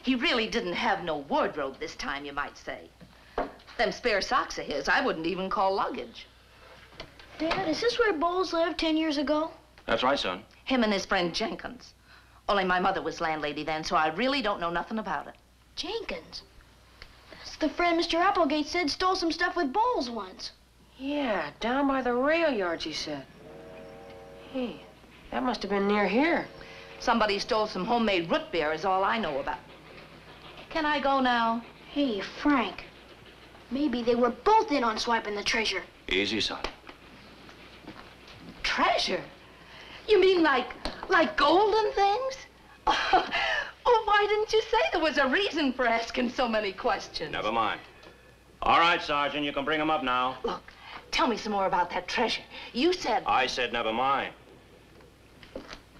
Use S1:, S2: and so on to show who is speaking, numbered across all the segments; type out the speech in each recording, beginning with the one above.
S1: He really didn't have no wardrobe this time, you might say. Them spare socks of his, I wouldn't even call luggage.
S2: Dad, is this where Bowles lived 10 years ago?
S3: That's right, son.
S1: Him and his friend Jenkins. Only my mother was landlady then, so I really don't know nothing about it.
S2: Jenkins? That's the friend Mr. Applegate said stole some stuff with Bowles once.
S4: Yeah, down by the rail yards, he said. Hey, that must have been near here.
S1: Somebody stole some homemade root beer is all I know about. Can I go now?
S2: Hey, Frank. Maybe they were both in on swiping the treasure.
S3: Easy, son.
S1: Treasure? You mean like golden things? Oh, why didn't you say there was a reason for asking so many questions?
S3: Never mind. All right, Sergeant, you can bring him up now.
S1: Look, tell me some more about that treasure. You said...
S3: I said never mind.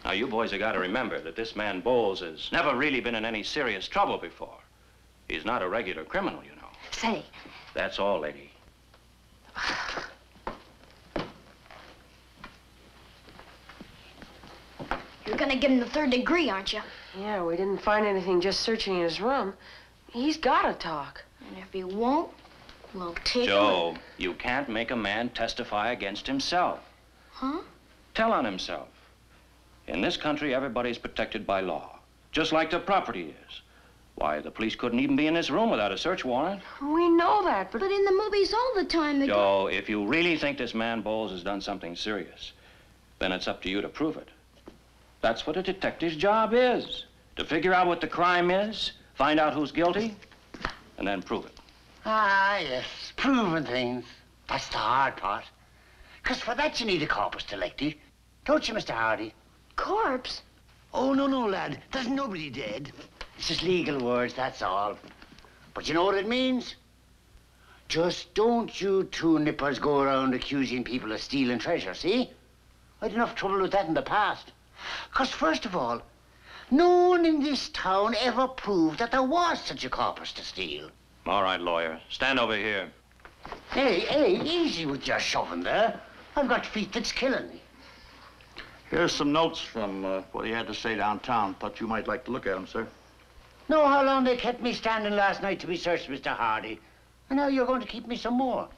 S3: Now, you boys have got to remember that this man Bowles has never really been in any serious trouble before. He's not a regular criminal, you know.
S1: Say...
S3: That's all, lady.
S2: You're gonna give him the 3rd degree, aren't you?
S4: Yeah, we didn't find anything just searching in his room. He's gotta talk.
S2: And if he won't, we'll take him.
S3: Joe, you can't make a man testify against himself.
S2: Huh?
S3: Tell on himself. In this country, everybody's protected by law, just like the property is. Why, the police couldn't even be in this room without a search warrant.
S4: We know that, but...
S2: But in the movies all the time, they...
S3: Joe, if you really think this man Bowles has done something serious, then it's up to you to prove it. That's what a detective's job is, to figure out what the crime is, find out who's guilty, and then prove it.
S5: Ah, yes, proving things. That's the hard part. 'Cause for that you need a corpus delicti. Don't you, Mr. Hardy?
S2: Corpse?
S5: Oh, no, lad. There's nobody dead. It's just legal words, that's all. But you know what it means? Just don't you two nippers go around accusing people of stealing treasure, see? I had enough trouble with that in the past. 'Cause first of all, no one in this town ever proved that there was such a corpus to steal.
S3: All right, lawyer. Stand over here.
S5: Hey, easy with your shoving there. I've got feet that's killing me.
S6: Here's some notes from what he had to say downtown. Thought you might like to look at them, sir.
S5: Know how long they kept me standing last night to be searched, Mr. Hardy. And now you're going to keep me some more.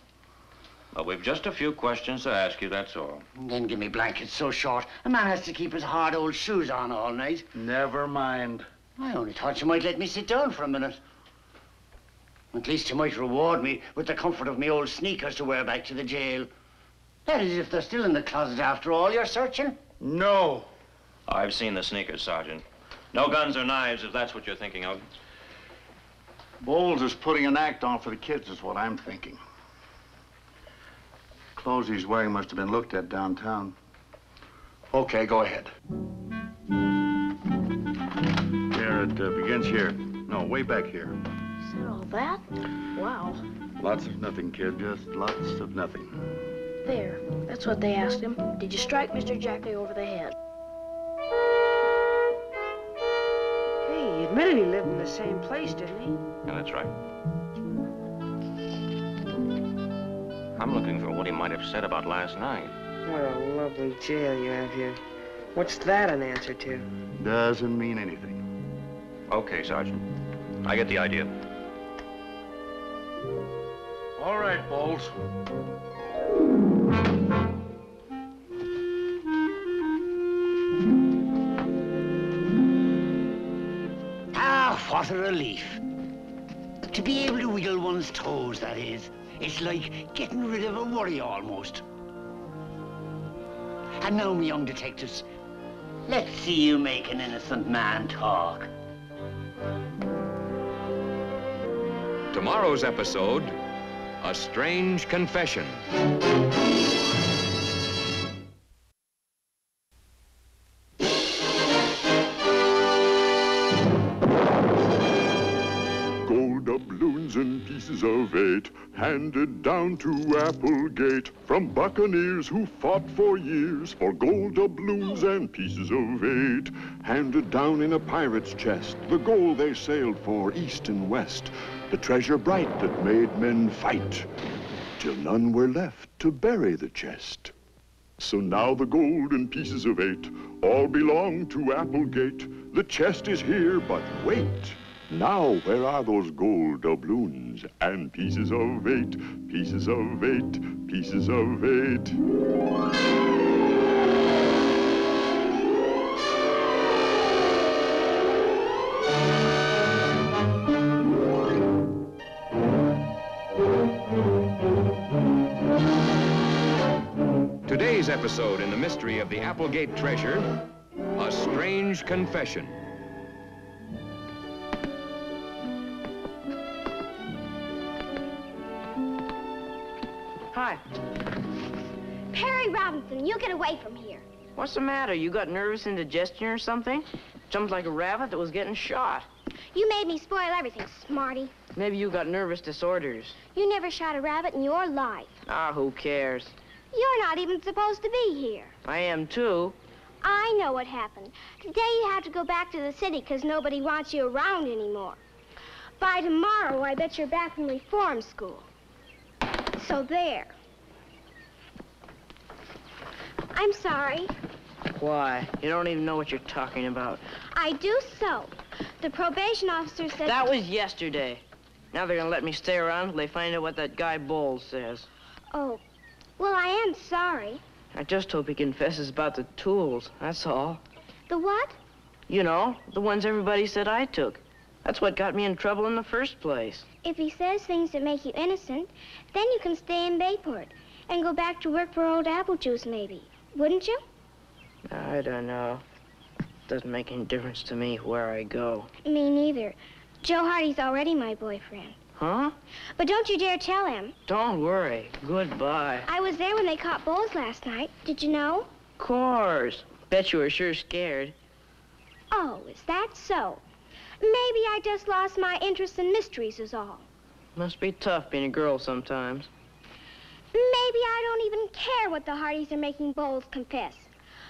S3: Well, we've just a few questions to ask you, that's all.
S5: Then give me blankets so short, a man has to keep his hard old shoes on all night.
S6: Never mind.
S5: I only thought you might let me sit down for a minute. At least you might reward me with the comfort of me old sneakers to wear back to the jail. That is, if they're still in the closet after all you're searching.
S6: No.
S3: I've seen the sneakers, Sergeant. No guns or knives, if that's what you're thinking of.
S6: Bowles is putting an act on for the kids, is what I'm thinking. Clothes he's wearing must have been looked at downtown. Okay, go ahead. Here, it begins here. No, way back here.
S2: Is that all that? Wow.
S6: Lots of nothing, kid. Just lots of nothing.
S2: There. That's what they asked him. Did you strike Mr. Jackley over the head?
S4: Hey, he admitted he lived in the same place, didn't he?
S3: Yeah, that's right. I'm looking for what he might have said about last night.
S4: What a lovely jail you have here. What's that an answer to?
S6: Doesn't mean anything.
S3: Okay, Sergeant. I get the idea.
S6: All right, Bowles.
S5: Ah, what a relief. To be able to wiggle one's toes, that is. It's like getting rid of a worry, almost. And now, my young detectives, let's see you make an innocent man talk.
S7: Tomorrow's episode, A Strange Confession.
S8: Gold doubloons and pieces of 8, handed down to Applegate, from buccaneers who fought for years for gold doubloons and pieces of 8. Handed down in a pirate's chest, the gold they sailed for east and west, the treasure bright that made men fight, till none were left to bury the chest. So now the gold and pieces of 8 all belong to Applegate. The chest is here, but wait. Now, where are those gold doubloons and pieces of 8, pieces of 8, pieces of 8?
S7: Today's episode in the mystery of the Applegate treasure, A Strange Confession.
S4: Hi.
S2: Perry Robinson, you get away from here.
S4: What's the matter? You got nervous indigestion or something? Jumped like a rabbit that was getting shot.
S2: You made me spoil everything, smarty.
S4: Maybe you got nervous disorders.
S2: You never shot a rabbit in your life.
S4: Ah, who cares?
S2: You're not even supposed to be here.
S4: I am too.
S2: I know what happened. Today you have to go back to the city because nobody wants you around anymore. By tomorrow, I bet you're back from reform school. So there. I'm sorry.
S4: Why? You don't even know what you're talking about.
S2: I do so. The probation officer said...
S4: That was yesterday. Now they're gonna let me stay around till they find out what that guy Bowles says.
S2: Oh, well, I am sorry.
S4: I just hope he confesses about the tools, that's all.
S2: The what?
S4: You know, the ones everybody said I took. That's what got me in trouble in the first place.
S2: If he says things that make you innocent, then you can stay in Bayport and go back to work for old Apple Juice, maybe. Wouldn't you?
S4: I don't know. Doesn't make any difference to me where I go.
S2: Me neither. Joe Hardy's already my boyfriend.
S4: Huh?
S2: But don't you dare tell him.
S4: Don't worry. Goodbye.
S2: I was there when they caught Bowles last night. Did you know?
S4: Of course. Bet you were sure scared.
S2: Oh, is that so? Maybe I just lost my interest in mysteries is all.
S4: Must be tough being a girl sometimes.
S2: Maybe I don't even care what the Hardys are making Bowles confess.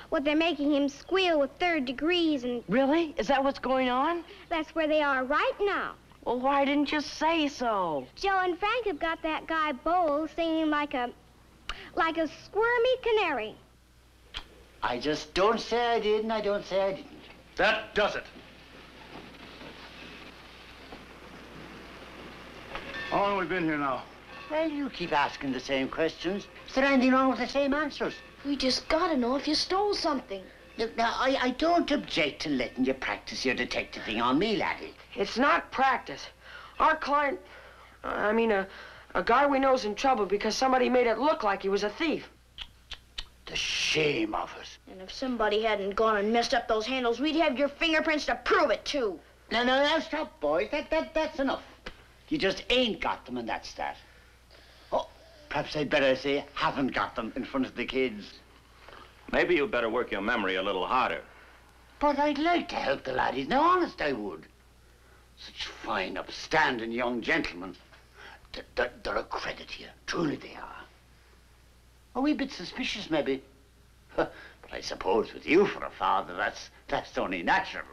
S2: What they're making him squeal with 3rd degrees and...
S4: Really? Is that what's going on?
S2: That's where they are right now.
S4: Well, why didn't you say so?
S2: Joe and Frank have got that guy Bowles singing like a squirmy canary.
S5: I just don't say I did, and I don't say I didn't.
S6: That does it. How long have we been here now?
S5: Well, you keep asking the same questions. Is there anything wrong with the same answers?
S2: We just gotta know if you stole something.
S5: Look, now, I don't object to letting you practice your detective thing on me, laddie.
S4: It's not practice. Our client, a guy we know's in trouble because somebody made it look like he was a thief.
S5: The shame of it.
S2: And if somebody hadn't gone and messed up those handles, we'd have your fingerprints to prove it, too.
S5: Now, stop, boys. That's enough. You just ain't got them, and that's that. Oh, perhaps I'd better say haven't got them in front of the kids.
S3: Maybe you better work your memory a little harder.
S5: But I'd like to help the laddies. Now, honest, I would. Such fine, upstanding young gentlemen. They're a credit to you. Truly they are. A wee bit suspicious, maybe. But I suppose with you for a father, that's only natural.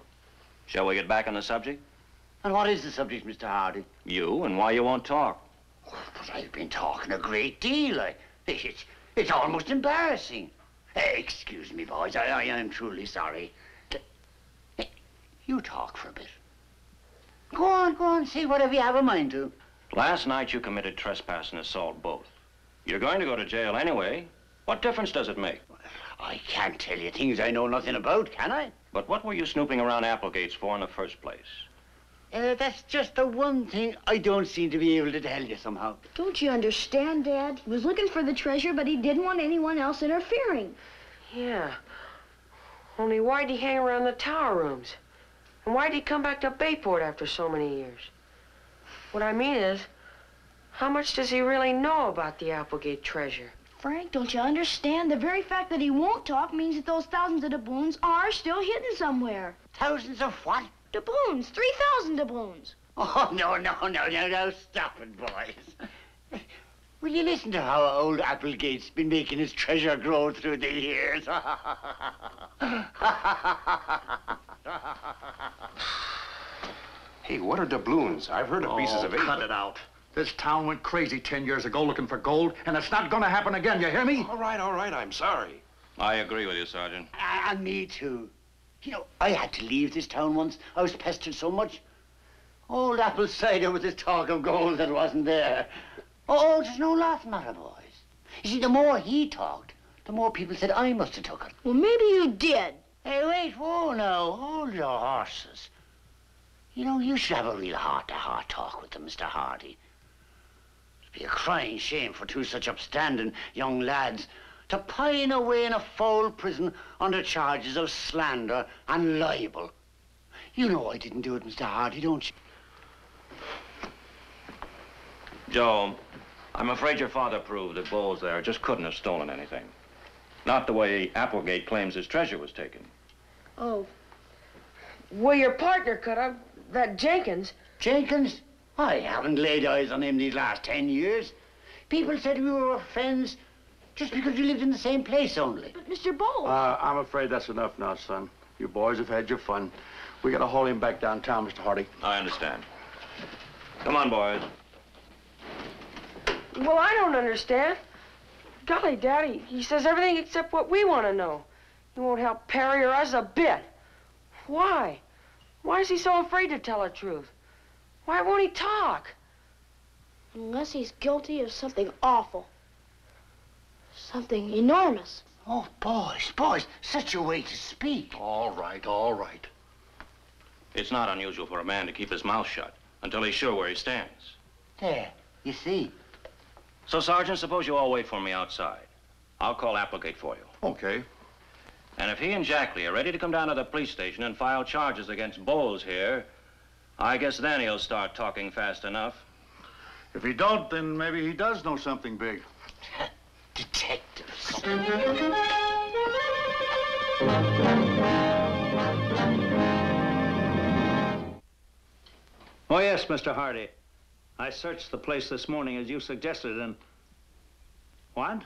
S3: Shall we get back on the subject?
S5: And what is the subject, Mr. Hardy?
S3: You and why you won't talk.
S5: Oh, but I've been talking a great deal. It's almost embarrassing. Excuse me, boys. I am truly sorry. You talk for a bit. Go on, say whatever you have a mind to.
S3: Last night you committed trespass and assault both. You're going to go to jail anyway. What difference does it make?
S5: I can't tell you things I know nothing about, can I?
S3: But what were you snooping around Applegate's for in the first place?
S5: That's just the one thing I don't seem to be able to tell you somehow.
S2: Don't you understand, Dad? He was looking for the treasure, but he didn't want anyone else interfering.
S4: Yeah. Only why'd he hang around the tower rooms? And why'd he come back to Bayport after so many years? What I mean is, how much does he really know about the Applegate treasure?
S2: Frank, don't you understand? The very fact that he won't talk means that those thousands of doubloons are still hidden somewhere.
S5: Thousands of what?
S2: Doubloons. 3,000 doubloons.
S5: Oh, no, stop it, boys. Will you listen to how old Applegate's been making his treasure grow through the years?
S9: Hey, what are doubloons? I've heard of pieces of 8.
S6: Cut it out. This town went crazy 10 years ago looking for gold, and it's not going to happen again, you hear me?
S9: All right, I'm sorry.
S3: I agree with you, Sergeant.
S5: And me too. You know, I had to leave this town once. I was pestered so much. Old apple cider with his talk of gold that wasn't there. Oh, there's no laughing matter, boys. You see, the more he talked, the more people said I must have took it.
S2: Well, maybe you did.
S5: Hey, wait, whoa now, hold your horses. You know, you should have a real heart-to-heart talk with them, Mr. Hardy. It'd be a crying shame for two such upstanding young lads to pine away in a foul prison under charges of slander and libel. You know I didn't do it, Mr. Hardy, don't you?
S3: Joe, I'm afraid your father proved that Bowles there just couldn't have stolen anything. Not the way Applegate claims his treasure was taken.
S4: Oh. Well, your partner could have. That Jenkins.
S5: Jenkins? I haven't laid eyes on him these last 10 years. People said we were friends just because we lived in the same place only.
S2: But Mr. Bowles.
S6: I'm afraid that's enough now, son. You boys have had your fun. We gotta haul him back downtown, Mr. Hardy.
S3: I understand. Come on, boys.
S4: Well, I don't understand. Golly, Daddy, he says everything except what we want to know. He won't help Perry or us a bit. Why? Why is he so afraid to tell the truth? Why won't he talk?
S2: Unless he's guilty of something awful. Something enormous.
S5: Oh, boys, such a way to speak.
S6: All right.
S3: It's not unusual for a man to keep his mouth shut until he's sure where he stands.
S5: There, you see.
S3: So, Sergeant, suppose you all wait for me outside. I'll call Applegate for you.
S6: Okay.
S3: And if he and Jackley are ready to come down to the police station and file charges against Bowles here, I guess then he'll start talking fast enough.
S6: If he don't, then maybe he does know something big.
S5: Detectives.
S10: Oh, yes, Mr. Hardy. I searched the place this morning as you suggested and... What?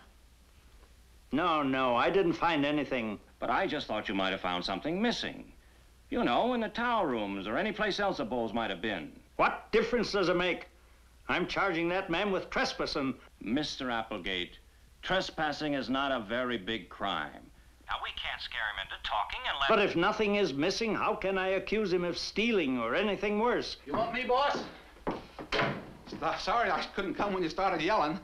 S10: No, I didn't find anything.
S3: But I just thought you might have found something missing. You know, in the tower rooms or any place else that Bowles might have been.
S10: What difference does it make? I'm charging that man with trespassing.
S3: Mr. Applegate, trespassing is not a very big crime. Now, we can't scare him into talking and let...
S10: But if nothing is missing, how can I accuse him of stealing or anything worse?
S11: You want me, boss? Sorry I couldn't come when you started yelling.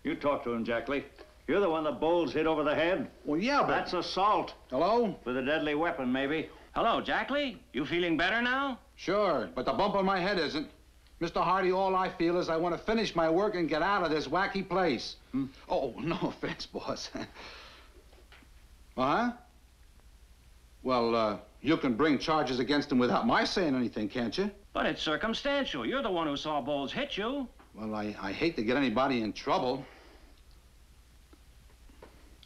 S10: You talk to him, Jackley. You're the one that Bowles hit over the head.
S11: Well, yeah, but...
S10: That's assault.
S11: Hello?
S10: With a deadly weapon, maybe.
S3: Hello, Jackley. You feeling better now?
S11: Sure, but the bump on my head isn't. Mr. Hardy, all I feel is I want to finish my work and get out of this wacky place. Oh, no offense, boss. Huh? Well, you can bring charges against him without my saying anything, can't you?
S3: But it's circumstantial. You're the one who saw Bowles hit you.
S11: Well, I hate to get anybody in trouble.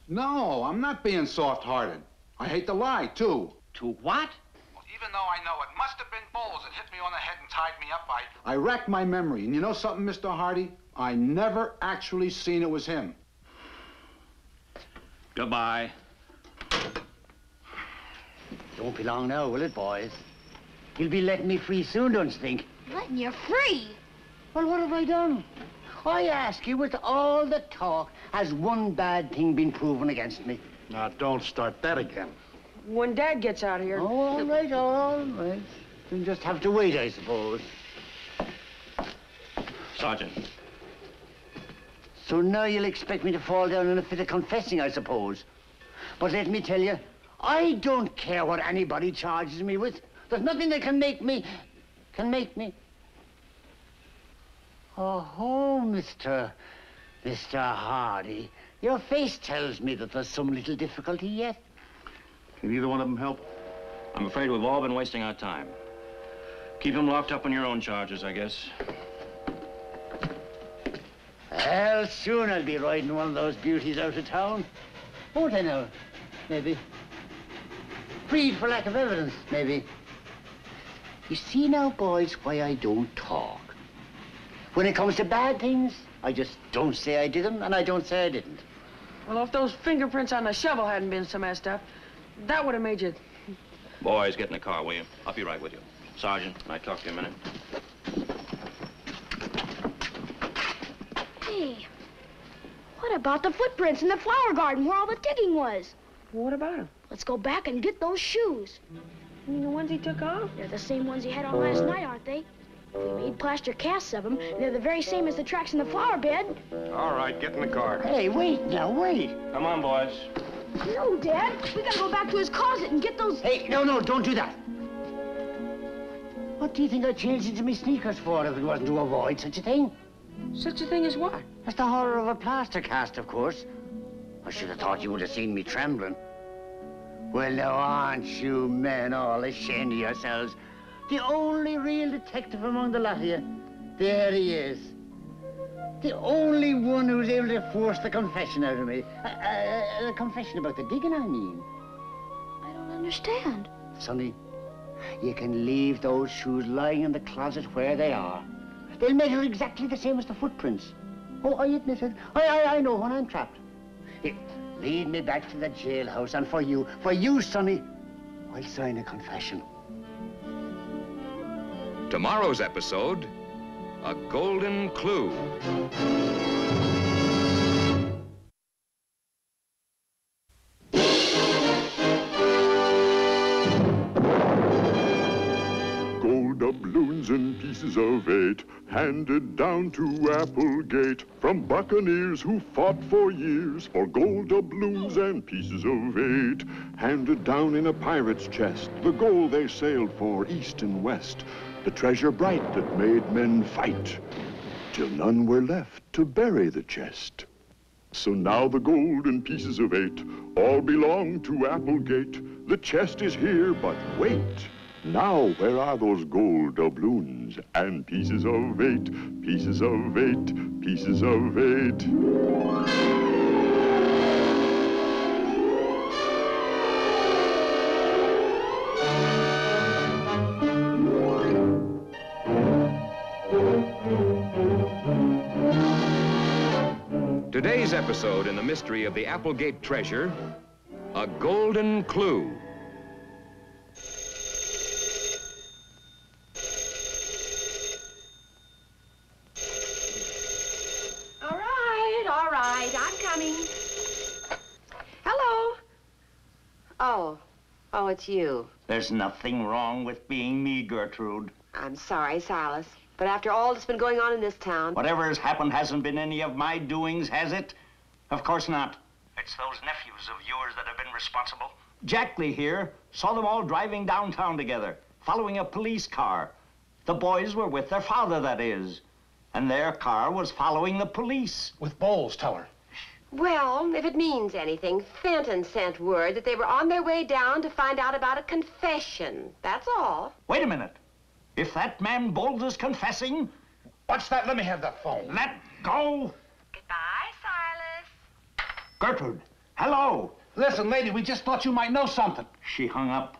S11: No, I'm not being soft-hearted. I hate to lie, too.
S3: To what?
S11: Well, even though I know it must have been Bowles that hit me on the head and tied me up, I racked my memory. And you know something, Mr. Hardy? I never actually seen it was him.
S3: Goodbye.
S5: Don't be long now, will it, boys? You'll be letting me free soon, don't you think?
S2: Letting you free?
S5: Well, what have I done? I ask you, with all the talk, has one bad thing been proven against me?
S6: Now, don't start that again.
S4: When Dad gets out of here...
S5: Oh, all right. You'll just have to wait, I suppose.
S3: Sergeant.
S5: So now you'll expect me to fall down in a fit of confessing, I suppose. But let me tell you, I don't care what anybody charges me with. There's nothing that can make me... Oh, Mr. Hardy, your face tells me that there's some little difficulty yet.
S6: Can either one of them help?
S3: I'm afraid we've all been wasting our time. Keep him locked up on your own charges, I guess.
S5: Well, soon I'll be riding one of those beauties out of town. Won't I now? Maybe. Freed for lack of evidence, maybe. You see now, boys, why I don't talk. When it comes to bad things, I just don't say I did them, and I don't say I didn't.
S4: Well, if those fingerprints on the shovel hadn't been so messed up, that would have made you...
S3: Boys, get in the car, will you? I'll be right with you. Sergeant, can I talk to you a minute?
S2: Hey, what about the footprints in the flower garden where all the digging was?
S4: Well, what about him?
S2: Let's go back and get those shoes.
S4: You mean the ones he took off?
S2: They're the same ones he had on last night, aren't they?
S12: They made plaster casts of them, and they're the very same as the tracks in the flower bed.
S9: All right, get in the car.
S5: Hey, wait now, wait.
S3: Come on, boys.
S12: No, Dad. We gotta go back to his closet and get those...
S5: Hey, no, don't do that. What do you think I changed into my sneakers for if it wasn't to avoid such a thing?
S4: Such a thing as what?
S5: That's the horror of a plaster cast, of course. I should have thought you would have seen me trembling. Well, now, aren't you men all ashamed of yourselves? The only real detective among the lot of you. There he is. The only one who's able to force the confession out of me. A confession about the digging, I mean.
S12: I don't understand.
S5: Sonny, you can leave those shoes lying in the closet where they are. They'll measure exactly the same as the footprints. Oh, I admit it. I know when I'm trapped. Here, lead me back to the jailhouse, and for you, Sonny, I'll sign a confession.
S7: Tomorrow's episode, A Golden Clue.
S8: Gold doubloons and pieces of 8, handed down to Applegate from buccaneers who fought for years for gold doubloons and pieces of 8. Handed down in a pirate's chest, the gold they sailed for east and west, the treasure bright that made men fight, till none were left to bury the chest. So now the gold and pieces of 8 all belong to Applegate. The chest is here, but wait. Now, where are those gold doubloons and pieces of 8, pieces of 8, pieces of 8?
S7: Today's episode in the mystery of the Applegate treasure, A Golden Clue.
S4: All right, I'm coming. Hello. Oh, it's you.
S10: There's nothing wrong with being me, Gertrude.
S4: I'm sorry, Silas. But after all that's been going on in this town...
S10: Whatever has happened hasn't been any of my doings, has it? Of course not. It's those nephews of yours that have been responsible. Jack Lee here saw them all driving downtown together, following a police car. The boys were with their father, that is. And their car was following the police.
S11: With Bowles, tell her.
S4: Well, if it means anything, Fenton sent word that they were on their way down to find out about a confession. That's all.
S10: Wait a minute. If that man Bowles is confessing...
S11: What's that? Let me have that phone.
S10: Let go.
S4: Goodbye, Silas.
S10: Gertrude, hello.
S11: Listen, lady, we just thought you might know something.
S10: She hung up.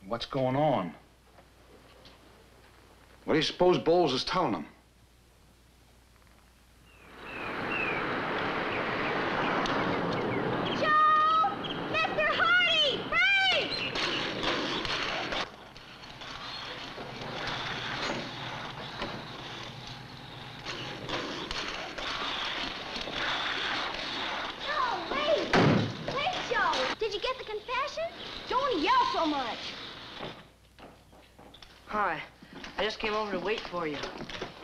S11: What's going on? What do you suppose Bowles is telling them?
S2: Joe! Mr. Hardy! Frank! Joe, wait! Wait, Joe! Did you get the confession?
S12: Don't yell so much.
S4: Hi. I just came over to wait for you.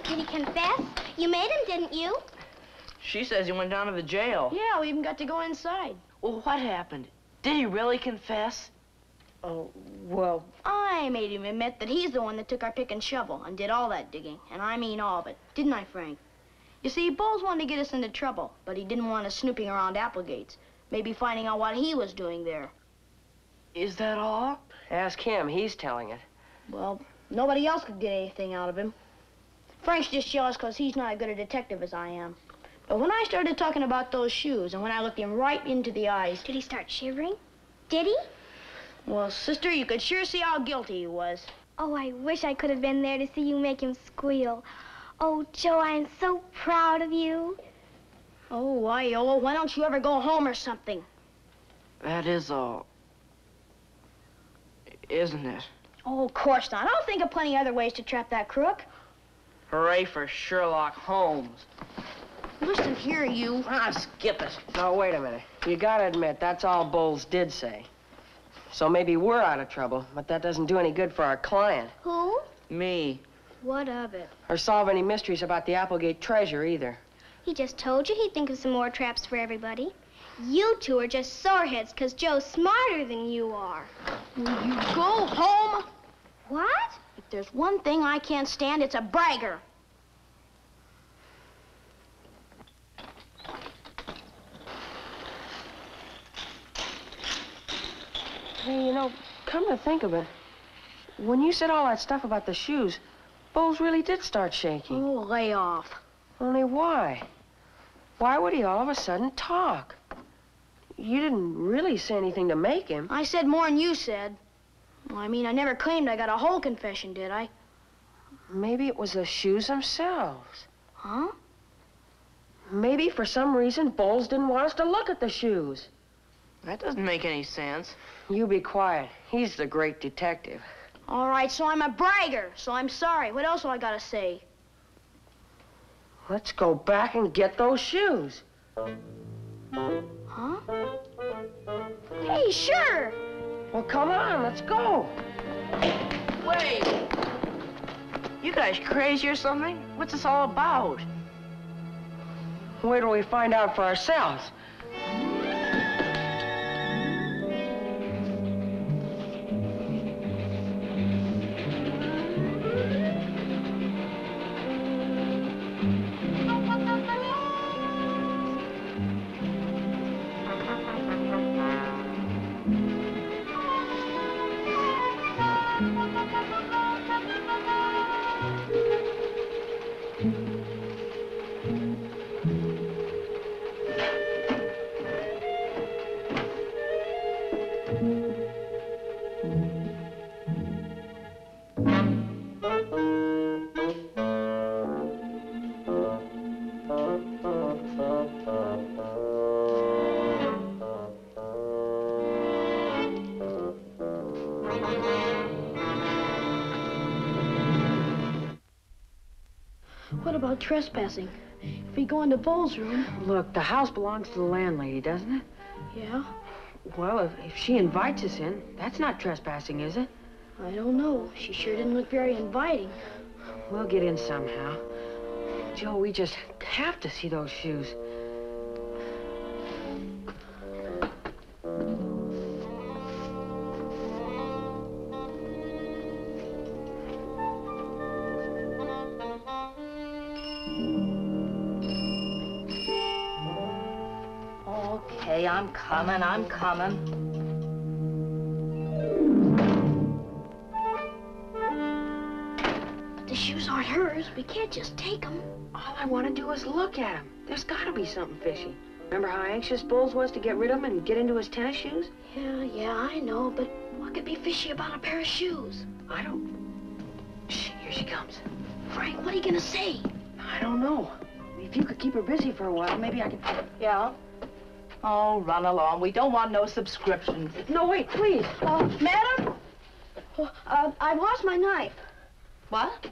S2: Did he confess? You made him, didn't you?
S13: She says he went down to the jail.
S12: Yeah, we even got to go inside.
S13: Well, what happened? Did he really confess?
S12: Oh, well, I made him admit that he's the one that took our pick and shovel and did all that digging. And I mean all of it. Didn't I, Frank? You see, Bowles wanted to get us into trouble, but he didn't want us snooping around Applegate's. Maybe finding out what he was doing there.
S13: Is that all?
S4: Ask him. He's telling it.
S12: Well, nobody else could get anything out of him. Frank's just jealous because he's not as good a detective as I am. But when I started talking about those shoes, and when I looked him right into the eyes...
S2: Did he start shivering? Did he?
S12: Well, sister, you could sure see how guilty he was.
S2: Oh, I wish I could have been there to see you make him squeal. Oh, Joe, I'm so proud of you.
S12: Oh, why, well, why don't you ever go home or something?
S13: That is all. Isn't it?
S12: Oh, of course not. I'll think of plenty other ways to trap that crook.
S13: Hooray for Sherlock Holmes.
S12: Listen here, you.
S13: Ah, skip it.
S4: No, wait a minute. You gotta admit, that's all Bowles did say. So maybe we're out of trouble, but that doesn't do any good for our client.
S2: Who?
S13: Me.
S2: What of it?
S4: Or solve any mysteries about the Applegate treasure, either.
S2: He just told you he'd think of some more traps for everybody. You two are just soreheads because Joe's smarter than you are.
S12: Will you go home?
S2: What?
S12: If there's one thing I can't stand, it's a bragger.
S4: Hey, you know, come to think of it, when you said all that stuff about the shoes, Bowles really did start shaking.
S12: Oh, lay off.
S4: Only why? Why would he all of a sudden talk? You didn't really say anything to make him.
S12: I said more than you said. Well, I mean, I never claimed I got a whole confession, did I?
S4: Maybe it was the shoes themselves.
S12: Huh?
S4: Maybe for some reason Bowles didn't want us to look at the shoes.
S13: That doesn't make any sense.
S4: You be quiet. He's the great detective.
S12: All right, so I'm a bragger, so I'm sorry. What else do I gotta say?
S4: Let's go back and get those shoes.
S12: Huh? Hey, sure.
S4: Well, come on, let's go.
S13: Wait! You guys crazy or something? What's this all about?
S4: Wait till we find out for ourselves.
S12: What about trespassing? If we go into Bowles' room...
S4: Look, the house belongs to the landlady, doesn't it?
S12: Yeah?
S4: Well, if she invites us in, that's not trespassing, is it?
S12: I don't know. She sure didn't look very inviting.
S4: We'll get in somehow. Joe, we just have to see those shoes.
S1: Okay, I'm coming.
S12: The shoes aren't hers. We can't just take them.
S4: All I want to do is look at them. There's got to be something fishy. Remember how anxious Bowles was to get rid of them and get into his tennis shoes?
S12: Yeah, I know, but what could be fishy about a pair of shoes?
S4: I don't... Shh, here she comes.
S12: Frank, what are you gonna say?
S4: I don't know. If you could keep her busy for a while, maybe I could...
S1: Yeah? Oh, run along. We don't want no subscriptions.
S4: No, wait, please.
S12: Madam? I've lost my knife.
S1: What?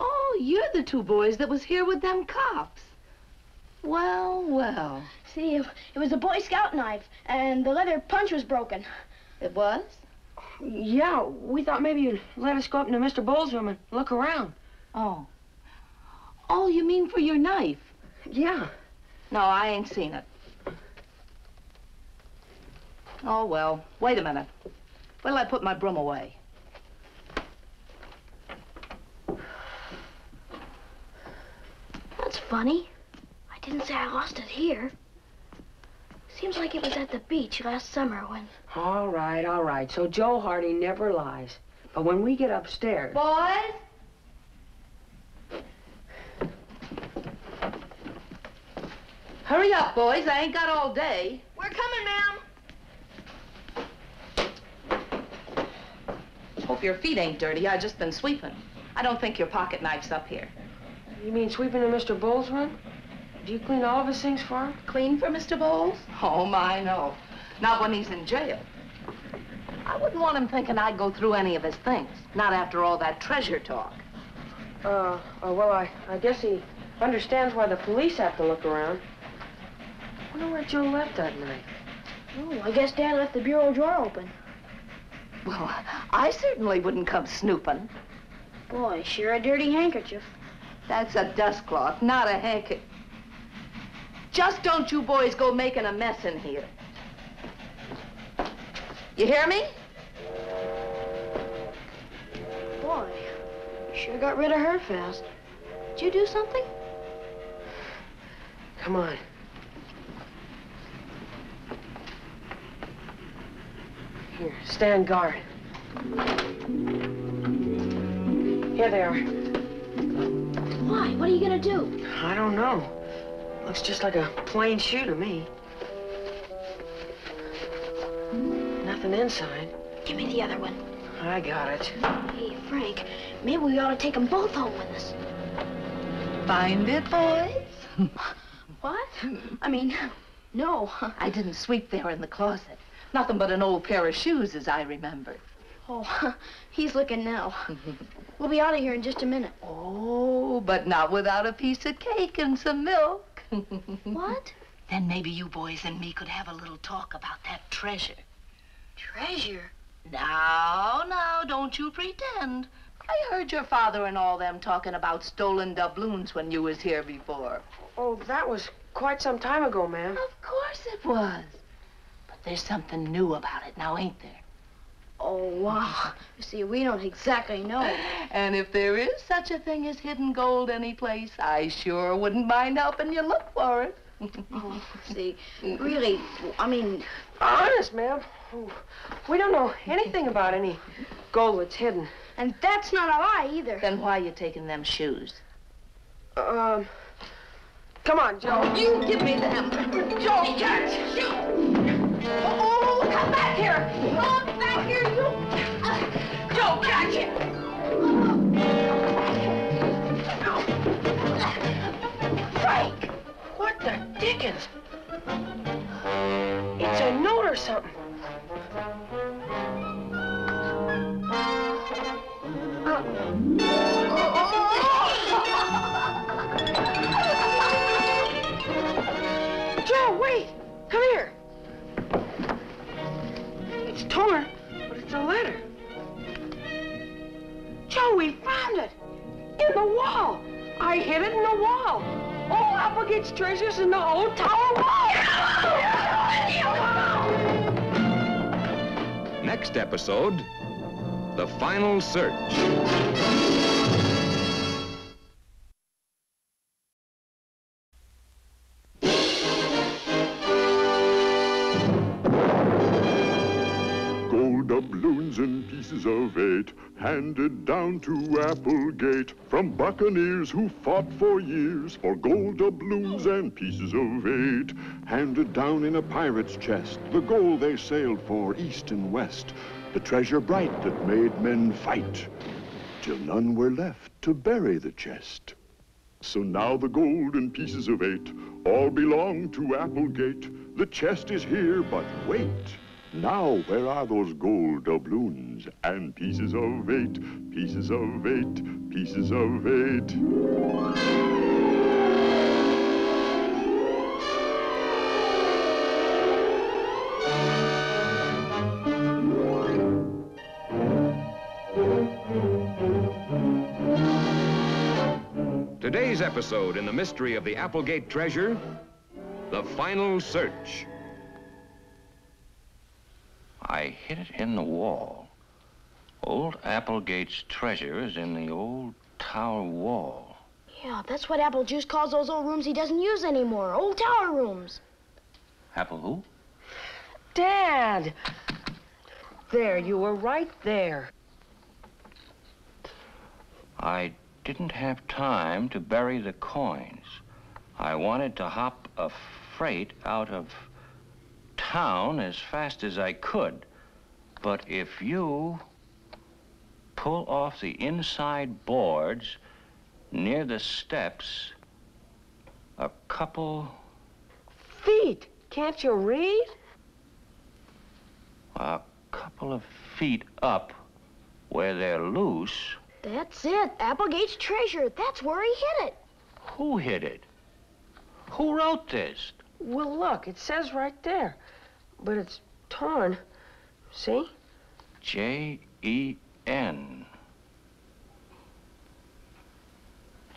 S1: Oh, you're the two boys that was here with them cops. Well, well.
S12: See, it was a Boy Scout knife, and the leather punch was broken.
S1: It was?
S4: Yeah, we thought maybe you'd let us go up into Mr. Bowles' room and look around.
S1: Oh. Oh, you mean for your knife?
S4: Yeah.
S1: No, I ain't seen it. Oh, well, wait a minute. Where'll I put my broom away?
S12: That's funny. I didn't say I lost it here. Seems like it was at the beach last summer when...
S4: All right. So Joe Hardy never lies. But when we get upstairs...
S1: Boys? Hurry up, boys. I ain't got all day.
S12: We're coming, ma'am.
S1: Hope your feet ain't dirty. I just been sweeping. I don't think your pocket knife's up here.
S4: You mean sweeping in Mr. Bowles' room? Do you clean all of his things for him?
S1: Clean for Mr. Bowles? Oh, my, no. Not when he's in jail. I wouldn't want him thinking I'd go through any of his things. Not after all that treasure talk.
S4: Well, I guess he understands why the police have to look around. I wonder where Joe left that knife.
S12: Oh, I guess Dad left the bureau drawer open.
S1: Well, I certainly wouldn't come snooping.
S12: Boy, sure a dirty handkerchief.
S1: That's a dust cloth, not a handkerchief. Just don't you boys go making a mess in here. You hear me?
S12: Boy, you sure got rid of her fast. Did you do something?
S4: Come on. Here, stand guard. Here they are.
S12: Why? What are you gonna do?
S4: I don't know. Looks just like a plain shoe to me. Nothing inside.
S12: Give me the other one.
S4: I got it.
S12: Hey, Frank, maybe we ought to take them both home with us.
S1: Find it, boys?
S12: What? I mean, no.
S1: I didn't sweep there in the closet. Nothing but an old pair of shoes, as I remember.
S12: Oh, he's looking now. We'll be out of here in just a minute.
S1: Oh, but not without a piece of cake and some milk.
S12: What?
S1: Then maybe you boys and me could have a little talk about that treasure.
S12: Treasure?
S1: Now, don't you pretend. I heard your father and all them talking about stolen doubloons when you was here before.
S4: Oh, that was quite some time ago, ma'am.
S1: Of course it was. But there's something new about it now, ain't there?
S12: Oh, wow. You see, we don't exactly know.
S1: And if there is such a thing as hidden gold anyplace, I sure wouldn't mind helping you look for it.
S12: Oh, see, really, I mean...
S4: Honest, ma'am. We don't know anything about any gold that's hidden.
S12: And that's not a lie, either.
S1: Then why you taking them shoes?
S4: Come on, Joe.
S1: You give me them. Joe, catch! Oh, come back here! Come back here, you! Joe, catch it!
S4: Frank! What the dickens? It's a note or something. Joe, wait! Come here. It's torn, but it's a letter. Joe, we found it! In the wall! I hid it in the wall! Old Applegate's treasures in the old tower wall!
S7: Next episode, The Final Search.
S8: Gold doubloons and pieces of 8, handed down to Applegate from buccaneers who fought for years for gold doubloons and pieces of 8. Handed down in a pirate's chest, the gold they sailed for east and west, the treasure bright that made men fight, till none were left to bury the chest. So now the gold and pieces of 8 all belong to Applegate. The chest is here, but wait. Now, where are those gold doubloons and pieces of 8, pieces of 8, pieces of 8?
S7: Today's episode in the mystery of the Applegate treasure, The Final Search.
S3: I hid it in the wall. Old Applegate's treasure is in the old tower wall.
S12: Yeah, that's what Apple Juice calls those old rooms he doesn't use anymore. Old tower rooms.
S3: Apple who?
S4: Dad! There, you were right there.
S3: I didn't have time to bury the coins. I wanted to hop a freight out of town as fast as I could. But if you pull off the inside boards near the steps a couple...
S4: Feet! Can't you read?
S3: A couple of feet up where they're loose...
S12: That's it. Applegate's treasure. That's where he hid it.
S3: Who hid it? Who wrote this?
S4: Well, look, it says right there. But it's torn. See?
S3: J-E-N.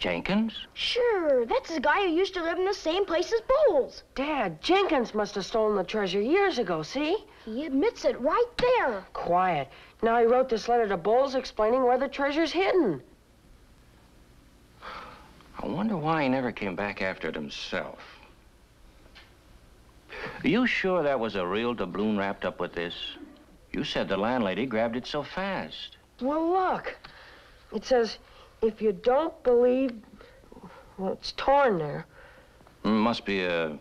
S3: Jenkins?
S12: Sure, that's the guy who used to live in the same place as Bowles.
S4: Dad, Jenkins must have stolen the treasure years ago, see?
S12: He admits it right there.
S4: Quiet. Now he wrote this letter to Bowles explaining where the treasure's hidden.
S3: I wonder why he never came back after it himself. Are you sure that was a real doubloon wrapped up with this? You said the landlady grabbed it so fast.
S4: Well, look. It says, if you don't believe... Well, it's torn there.
S3: Must be a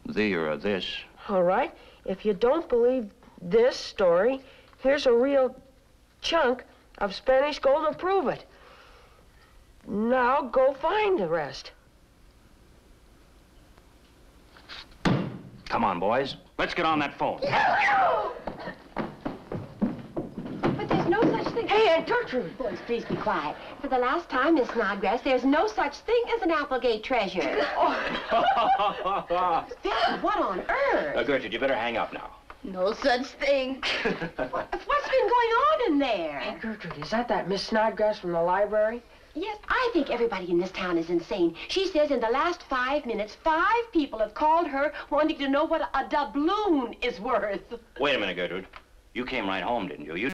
S3: the or a this.
S4: All right. If you don't believe this story, here's a real chunk of Spanish gold to prove it. Now go find the rest.
S3: Come on, boys. Let's get on that phone.
S14: But there's no such thing.
S4: Hey, Aunt Gertrude.
S14: Boys, please be quiet. For the last time, Miss Snodgrass, there's no such thing as an Applegate treasure. Vic, what on earth?
S3: Gertrude, you better hang up now.
S12: No such thing.
S14: What's been going on in there?
S4: Aunt Gertrude, is that Miss Snodgrass from the library?
S14: Yes, I think everybody in this town is insane. She says in the last 5 minutes, 5 people have called her wanting to know what a doubloon is worth.
S3: Wait a minute, Gertrude. You came right home, didn't you?